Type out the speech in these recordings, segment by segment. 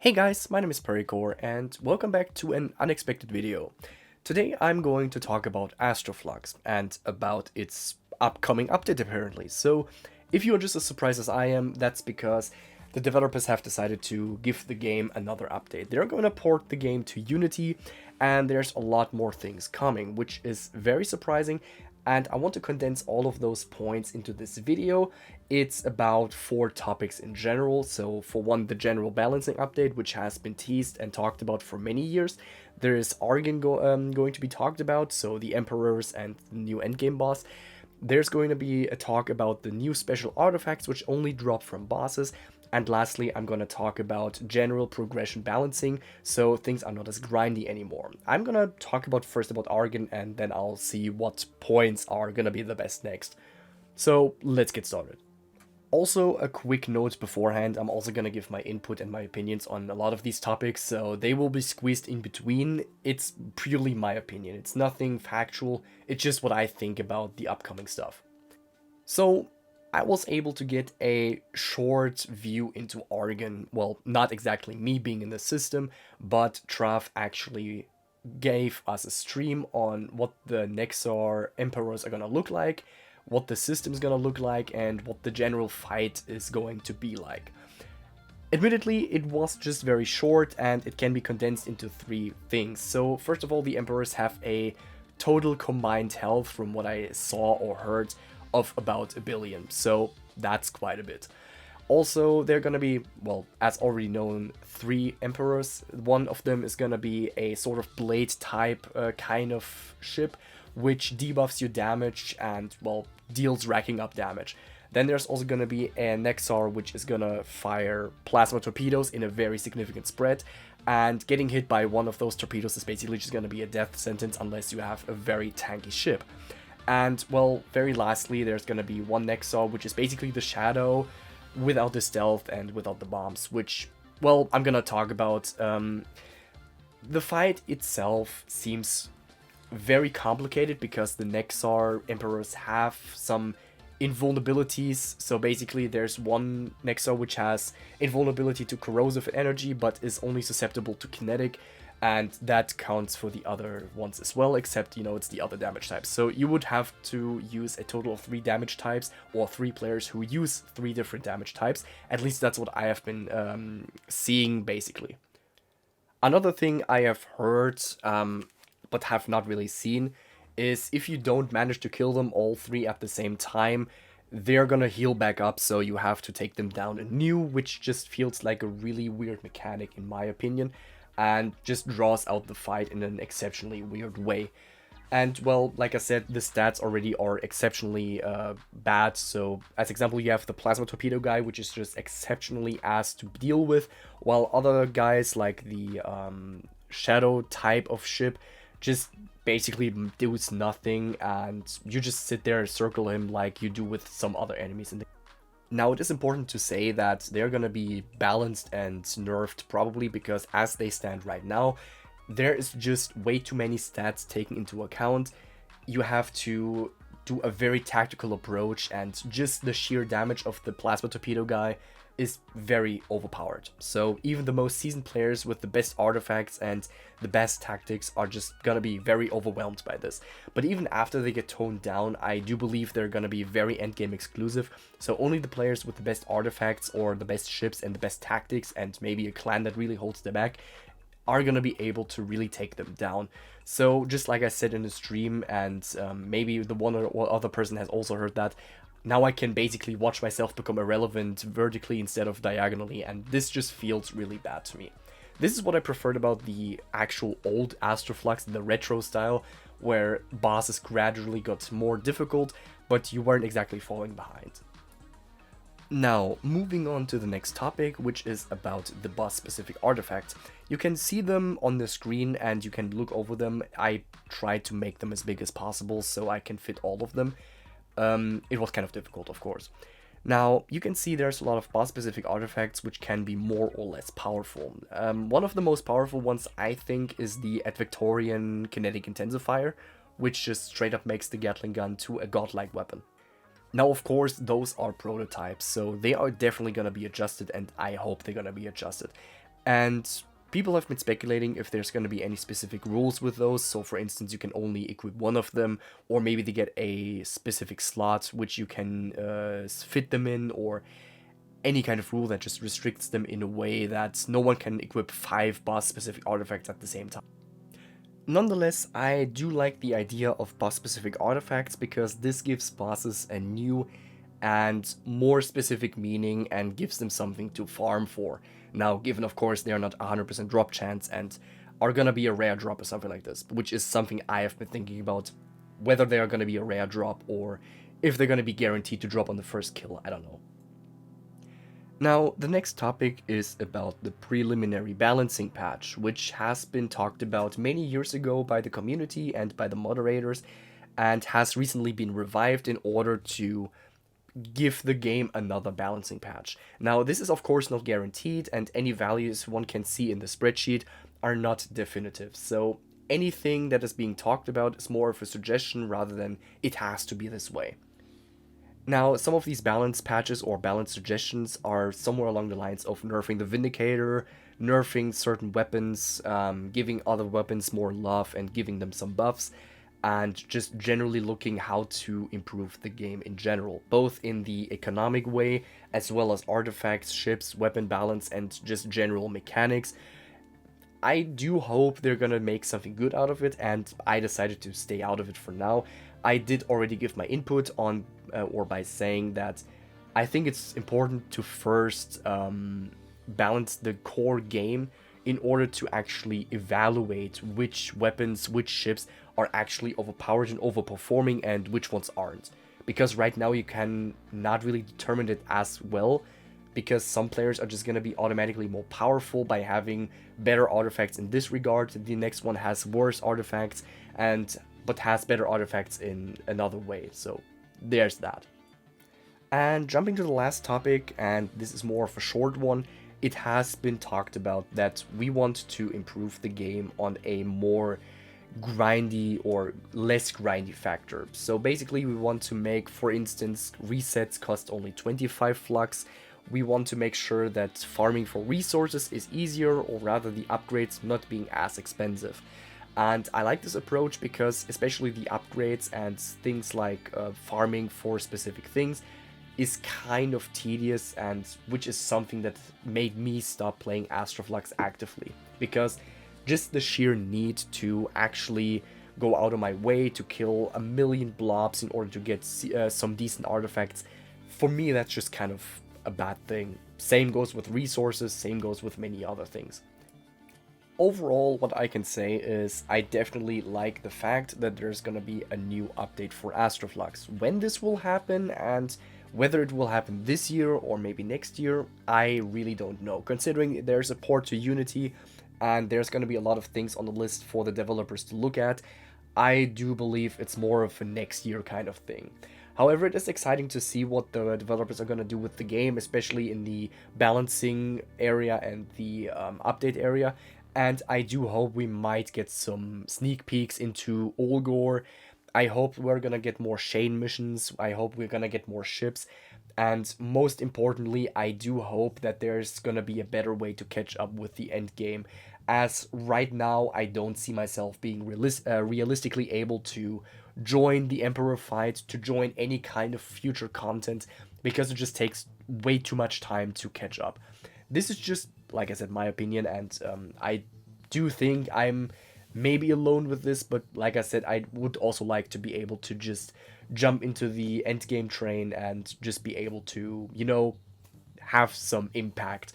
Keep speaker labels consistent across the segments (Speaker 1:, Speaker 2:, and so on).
Speaker 1: Hey guys, my name is Pericor and welcome back to an unexpected video. Today I'm going to talk about Astroflux and about its upcoming update apparently. So if you are just as surprised as I am, that's because the developers have decided to give the game another update. They're going to port the game to Unity and there's a lot more things coming, which is very surprising. And I want to condense all of those points into this video. It's about 4 topics in general. So for one, the general balancing update, which has been teased and talked about for many years. There is Argon going to be talked about, so the Emperors and the new endgame boss. There's going to be a talk about the new special artifacts, which only drop from bosses. And lastly, I'm going to talk about general progression balancing, so things are not as grindy anymore. I'm going to talk about first about Argon, and then I'll see what points are going to be the best next. So let's get started. Also, a quick note beforehand, I'm also going to give my input and my opinions on a lot of these topics, so they will be squeezed in between. It's purely my opinion, it's nothing factual, it's just what I think about the upcoming stuff. So, I was able to get a short view into Argon. Well, not exactly me being in the system, but Trav actually gave us a stream on what the Nexar Emperors are gonna look like, what the system's gonna look like, and what the general fight is going to be like. Admittedly, it was just very short and it can be condensed into 3 things. So, first of all, the Emperors have a total combined health, from what I saw or heard, of about 1 billion, so that's quite a bit. Also, they're gonna be, well, as already known, 3 Emperors. One of them is gonna be a sort of blade type kind of ship, which debuffs your damage and, well, deals racking up damage. Then there's also gonna be a Nexar, which is gonna fire plasma torpedoes in a very significant spread, and getting hit by one of those torpedoes is basically just gonna be a death sentence unless you have a very tanky ship. And, well, very lastly, there's gonna be one Nexar, which is basically the Shadow without the stealth and without the bombs, which, well, I'm gonna talk about. The fight itself seems very complicated because the Nexar Emperors have some invulnerabilities. So basically there's one Nexar which has invulnerability to corrosive energy but is only susceptible to kinetic, and that counts for the other ones as well, except, it's the other damage types. So you would have to use a total of 3 damage types, or 3 players who use 3 different damage types. At least that's what I have been seeing, basically. Another thing I have heard, but have not really seen, is if you don't manage to kill them all 3 at the same time, they're gonna heal back up, so you have to take them down anew, which just feels like a really weird mechanic in my opinion, and just draws out the fight in an exceptionally weird way. And, well, like I said, the stats already are exceptionally bad. So, as example, you have the Plasma Torpedo guy, which is just exceptionally ass to deal with, while other guys like the Shadow type of ship just basically does nothing, and you just sit there and circle him like you do with some other enemies in the. Now, it is important to say that they're gonna be balanced and nerfed probably, because as they stand right now, there is just way too many stats taken into account. You have to do a very tactical approach, and just the sheer damage of the Plasma Torpedo guy is very overpowered. So even the most seasoned players with the best artifacts and the best tactics are just gonna be very overwhelmed by this. But even after they get toned down, I do believe they're gonna be very endgame exclusive. So only the players with the best artifacts or the best ships and the best tactics, and maybe a clan that really holds their back, are gonna be able to really take them down. So just like I said in the stream, and maybe the one or other person has also heard that, now I can basically watch myself become irrelevant vertically instead of diagonally, and this just feels really bad to me. This is what I preferred about the actual old Astroflux, the retro style, where bosses gradually got more difficult, but you weren't exactly falling behind. Now, moving on to the next topic, which is about the boss-specific artifacts. You can see them on the screen and you can look over them. I tried to make them as big as possible so I can fit all of them. It was kind of difficult, of course. Now, you can see there's a lot of boss-specific artifacts which can be more or less powerful. One of the most powerful ones, I think, is the Advectorian Kinetic Intensifier, which just straight up makes the Gatling gun to a godlike weapon. Now, of course, those are prototypes, so they are definitely going to be adjusted, and I hope they're going to be adjusted. And people have been speculating if there's going to be any specific rules with those. So, for instance, you can only equip one of them, or maybe they get a specific slot which you can fit them in, or any kind of rule that just restricts them in a way that no one can equip 5 boss-specific artifacts at the same time. Nonetheless, I do like the idea of boss-specific artifacts because this gives bosses a new and more specific meaning and gives them something to farm for. Now, given of course they are not 100% drop chance and are gonna be a rare drop or something like this, which is something I have been thinking about, whether they are gonna be a rare drop or if they're gonna be guaranteed to drop on the first kill, I don't know. Now, the next topic is about the preliminary balancing patch, which has been talked about many years ago by the community and by the moderators, and has recently been revived in order to give the game another balancing patch. Now, this is of course not guaranteed, and any values one can see in the spreadsheet are not definitive, so anything that is being talked about is more of a suggestion rather than it has to be this way. Now, some of these balance patches or balance suggestions are somewhere along the lines of nerfing the Vindicator, nerfing certain weapons, giving other weapons more love and giving them some buffs, and just generally looking how to improve the game in general, both in the economic way, as well as artifacts, ships, weapon balance, and just general mechanics. I do hope they're gonna make something good out of it, and I decided to stay out of it for now. I did already give my input on, or by saying that I think it's important to first balance the core game in order to actually evaluate which weapons, which ships are actually overpowered and overperforming and which ones aren't. Because right now you can not really determine it as well, because some players are just going to be automatically more powerful by having better artifacts in this regard. The next one has worse artifacts but has better artifacts in another way. So there's that. And jumping to the last topic, and this is more of a short one, it has been talked about that we want to improve the game on a more grindy or less grindy factor. So basically we want to make, for instance, resets cost only 25 flux. We want to make sure that farming for resources is easier, or rather the upgrades not being as expensive. And I like this approach because especially the upgrades and things like farming for specific things is kind of tedious, and which is something that made me stop playing Astroflux actively. Because just the sheer need to actually go out of my way to kill a million blobs in order to get some decent artifacts, for me that's just kind of a bad thing. Same goes with resources, same goes with many other things. Overall, what I can say is I definitely like the fact that there's gonna be a new update for Astroflux. When this will happen and whether it will happen this year or maybe next year, I really don't know. Considering there's a port to Unity and there's gonna be a lot of things on the list for the developers to look at, I do believe it's more of a next year kind of thing. However, it is exciting to see what the developers are going to do with the game, especially in the balancing area and the update area. And I do hope we might get some sneak peeks into Olgor. I hope we're going to get more Shane missions. I hope we're going to get more ships. And most importantly, I do hope that there's going to be a better way to catch up with the end game. As right now, I don't see myself being realistically able to join the Emperor fight, to join any kind of future content, because it just takes way too much time to catch up. This is just, like I said, my opinion, and I do think I'm maybe alone with this, but like I said, I would also like to be able to just jump into the endgame train and just be able to, you know, have some impact.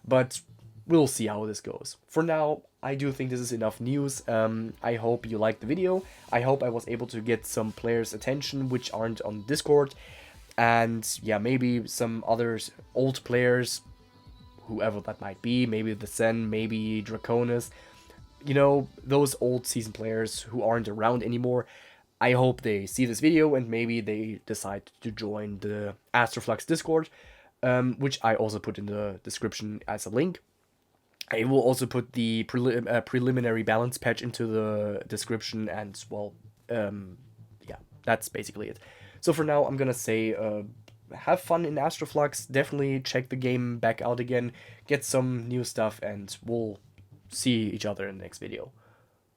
Speaker 1: But we'll see how this goes. For now, I do think this is enough news. I hope you liked the video. I hope I was able to get some players' attention which aren't on Discord. And yeah, maybe some others, old players, whoever that might be, maybe the Zen, maybe Draconis, you know, those old season players who aren't around anymore. I hope they see this video and maybe they decide to join the Astroflux Discord, which I also put in the description as a link. I will also put the preliminary balance patch into the description, and well, yeah, that's basically it. So for now, I'm gonna say have fun in Astroflux. Definitely check the game back out again, get some new stuff, and we'll see each other in the next video.